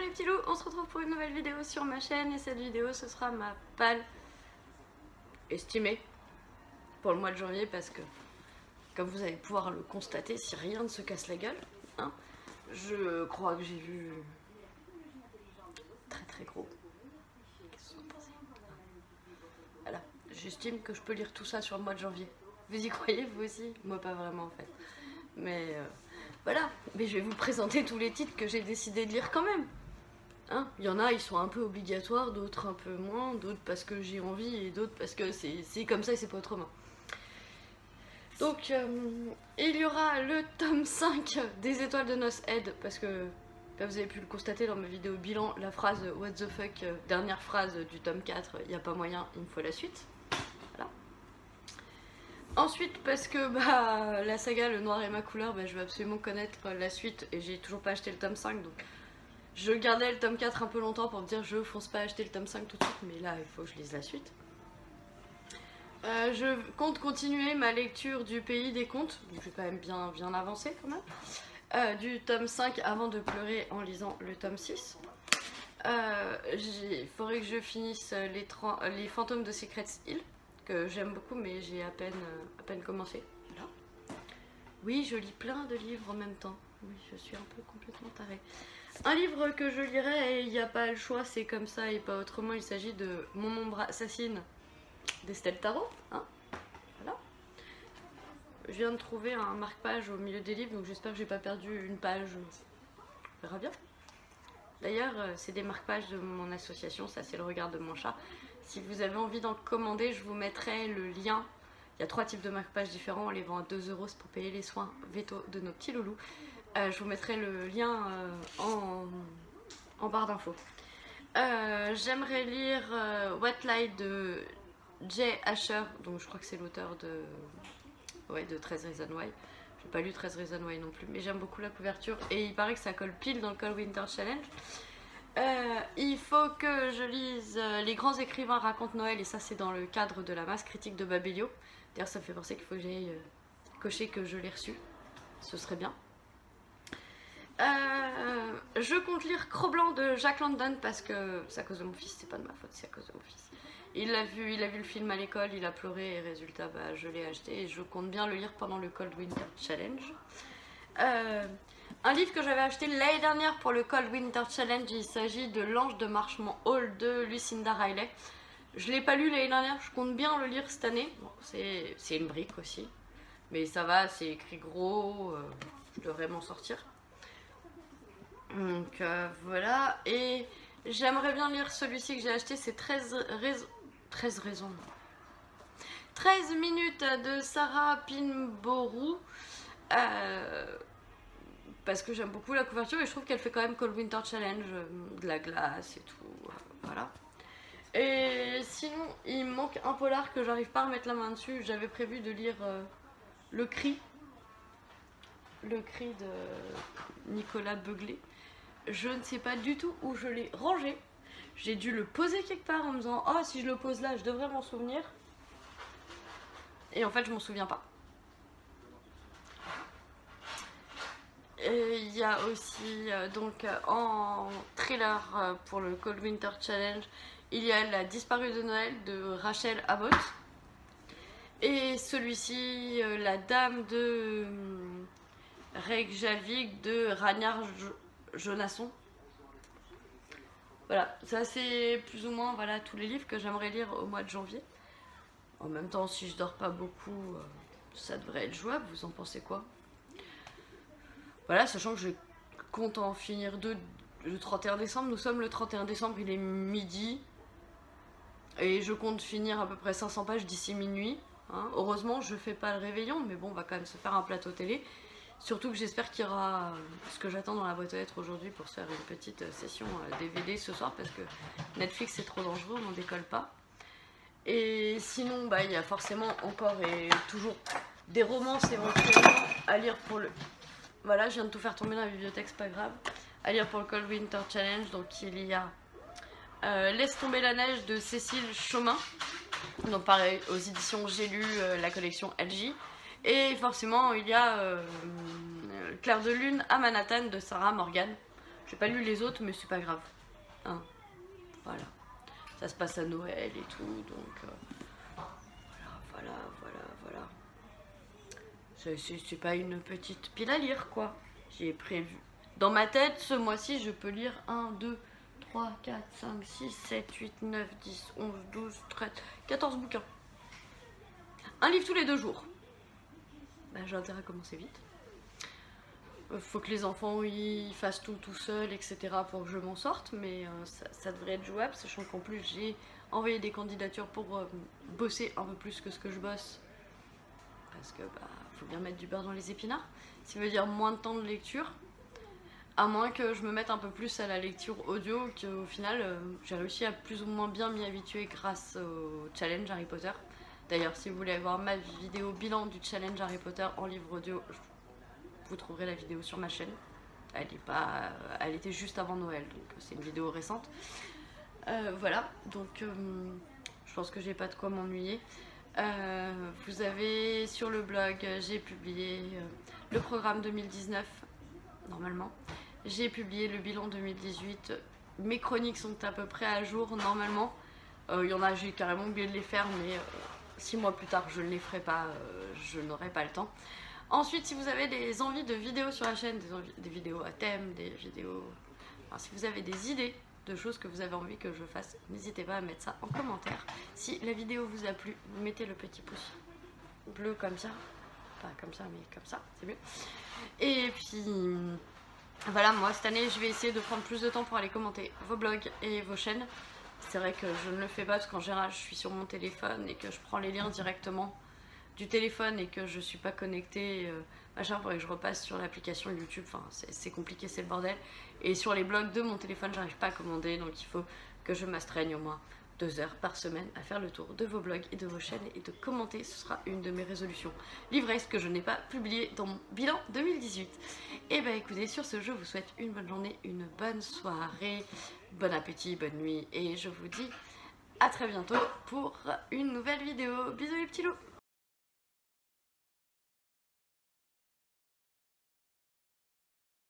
les petits loups, on se retrouve pour une nouvelle vidéo sur ma chaîne et cette vidéo ce sera ma palle estimée pour le mois de janvier parce que comme vous allez pouvoir le constater si rien ne se casse la gueule, hein, je crois que j'ai vu très gros. Qu'est-ce que vous en pensez? Voilà, j'estime que je peux lire tout ça sur le mois de janvier. Vous y croyez vous aussi? Moi pas vraiment en fait. Mais voilà, mais je vais vous présenter tous les titres que j'ai décidé de lire quand même. Hein, il y en a, ils sont un peu obligatoires, d'autres un peu moins, d'autres parce que j'ai envie et d'autres parce que c'est comme ça et c'est pas autrement. Donc, il y aura le tome 5 des Étoiles de Noces Aide, parce que, comme vous avez pu le constater dans ma vidéo bilan, la phrase What the fuck, dernière phrase du tome 4, il n'y a pas moyen, il me faut la suite. Voilà. Ensuite, parce que la saga Le Noir est ma couleur, je veux absolument connaître la suite et j'ai toujours pas acheté le tome 5, donc je gardais le tome 4 un peu longtemps pour me dire je fonce pas acheter le tome 5 tout de suite, mais là il faut que je lise la suite. Je compte continuer ma lecture du Pays des Contes, donc je vais quand même bien avancer quand même, du tome 5 avant de pleurer en lisant le tome 6. Il faudrait que je finisse les Fantômes de Secret Hill, que j'aime beaucoup mais j'ai à peine commencé. Voilà. Oui, je lis plein de livres en même temps, oui je suis un peu complètement tarée. Un livre que je lirai et il n'y a pas le choix, c'est comme ça et pas autrement, il s'agit de Mon ombre assassine d'Estelle Tarot, hein, voilà. Je viens de trouver un marque-page au milieu des livres, donc j'espère que j'ai pas perdu une page, on verra bien. D'ailleurs, c'est des marque-pages de mon association, ça c'est le regard de mon chat. Si vous avez envie d'en commander, je vous mettrai le lien. Il y a 3 types de marque-pages différents, on les vend à 2 €, c'est pour payer les soins veto de nos petits loulous. Je vous mettrai le lien en barre d'infos. J'aimerais lire What Lie de Jay Asher, donc je crois que c'est l'auteur de 13 Reasons Why. J'ai pas lu 13 Reasons Why non plus, mais j'aime beaucoup la couverture et il paraît que ça colle pile dans le Cold Winter Challenge. Il faut que je lise Les grands écrivains racontent Noël, et ça c'est dans le cadre de la masse critique de Babelio. D'ailleurs ça me fait penser qu'il faut que j'aille cocher que je l'ai reçu, ce serait bien. Je compte lire Cro-Blanc de Jack London parce que c'est à cause de mon fils, c'est pas de ma faute, c'est à cause de mon fils. Il a vu le film à l'école, il a pleuré et résultat je l'ai acheté et je compte bien le lire pendant le Cold Winter Challenge. Un livre que j'avais acheté l'année dernière pour le Cold Winter Challenge, il s'agit de L'Ange de Marchmont Hall de Lucinda Riley. Je l'ai pas lu l'année dernière, je compte bien le lire cette année. Bon, c'est une brique aussi, mais ça va, c'est écrit gros, je devrais m'en sortir. Donc voilà, et j'aimerais bien lire celui-ci que j'ai acheté, c'est 13 minutes de Sarah Pinborough, parce que j'aime beaucoup la couverture et je trouve qu'elle fait quand même Cold Winter Challenge, de la glace et tout, voilà. Et sinon, il me manque un polar que j'arrive pas à remettre la main dessus. J'avais prévu de lire Le Cri de Nicolas Beuglé. Je ne sais pas du tout où je l'ai rangé. J'ai dû le poser quelque part en me disant oh si je le pose là je devrais m'en souvenir. Et en fait je m'en souviens pas. Et il y a aussi donc en thriller pour le Cold Winter Challenge, il y a La disparue de Noël de Rachel Abbott. Et celui-ci, La Dame de Reykjavik de Ragnar Jonasson. Voilà, ça c'est plus ou moins voilà, tous les livres que j'aimerais lire au mois de janvier. En même temps, si je dors pas beaucoup, ça devrait être jouable, vous en pensez quoi? Voilà, sachant que je compte en finir 2 le 31 décembre. Nous sommes le 31 décembre, il est midi. Et je compte finir à peu près 500 pages d'ici minuit. Hein. Heureusement, je fais pas le réveillon, mais bon, on va quand même se faire un plateau télé. Surtout que j'espère qu'il y aura ce que j'attends dans la boîte aux lettres aujourd'hui pour se faire une petite session DVD ce soir parce que Netflix c'est trop dangereux, on n'en décolle pas. Et sinon, il y a forcément encore et toujours des romances éventuellement à lire pour le... Voilà, je viens de tout faire tomber dans la bibliothèque, c'est pas grave. À lire pour le Cold Winter Challenge, donc il y a Laisse tomber la neige de Cécile Chaumin. Donc pareil, aux éditions J'ai lu la collection LJ. Et forcément, il y a Clair de lune à Manhattan de Sarah Morgan. J'ai pas lu les autres, mais c'est pas grave. Hein, voilà. Ça se passe à Noël et tout, donc voilà. C'est pas une petite pile à lire, quoi. J'ai prévu. Dans ma tête, ce mois-ci, je peux lire 1, 2, 3, 4, 5, 6, 7, 8, 9, 10, 11, 12, 13, 14 bouquins. Un livre tous les 2 jours. Bah, j'ai intérêt à commencer vite. Faut que les enfants ils fassent tout seuls, etc. pour que je m'en sorte, mais ça devrait être jouable, sachant qu'en plus j'ai envoyé des candidatures pour bosser un peu plus que ce que je bosse. Parce que bah faut bien mettre du beurre dans les épinards. Ça veut dire moins de temps de lecture. À moins que je me mette un peu plus à la lecture audio, qu'au final j'ai réussi à plus ou moins bien m'y habituer grâce au challenge Harry Potter. D'ailleurs, si vous voulez voir ma vidéo bilan du challenge Harry Potter en livre audio, vous trouverez la vidéo sur ma chaîne. Elle était juste avant Noël, donc c'est une vidéo récente. Voilà, donc je pense que j'ai pas de quoi m'ennuyer. Vous avez sur le blog, j'ai publié le programme 2019, normalement. J'ai publié le bilan 2018. Mes chroniques sont à peu près à jour, normalement. Il y en a, j'ai carrément oublié de les faire, mais 6 mois plus tard, je ne les ferai pas, je n'aurai pas le temps. Ensuite, si vous avez des envies de vidéos sur la chaîne, des vidéos à thème, des vidéos... Enfin, si vous avez des idées de choses que vous avez envie que je fasse, n'hésitez pas à mettre ça en commentaire. Si la vidéo vous a plu, mettez le petit pouce bleu comme ça. Pas comme ça, mais comme ça, c'est mieux. Et puis... Voilà, moi cette année je vais essayer de prendre plus de temps pour aller commenter vos blogs et vos chaînes. C'est vrai que je ne le fais pas parce qu'en général je suis sur mon téléphone et que je prends les liens directement du téléphone et que je suis pas connectée, machin, faudrait que je repasse sur l'application YouTube, enfin c'est compliqué, c'est le bordel. Et sur les blogs de mon téléphone j'arrive pas à commander, donc il faut que je m'astreigne au moins 2 heures par semaine à faire le tour de vos blogs et de vos chaînes et de commenter. Ce sera une de mes résolutions livresques que je n'ai pas publié dans mon bilan 2018. Et bah écoutez, sur ce je vous souhaite une bonne journée, une bonne soirée, bon appétit, bonne nuit et je vous dis à très bientôt pour une nouvelle vidéo. Bisous les petits loups.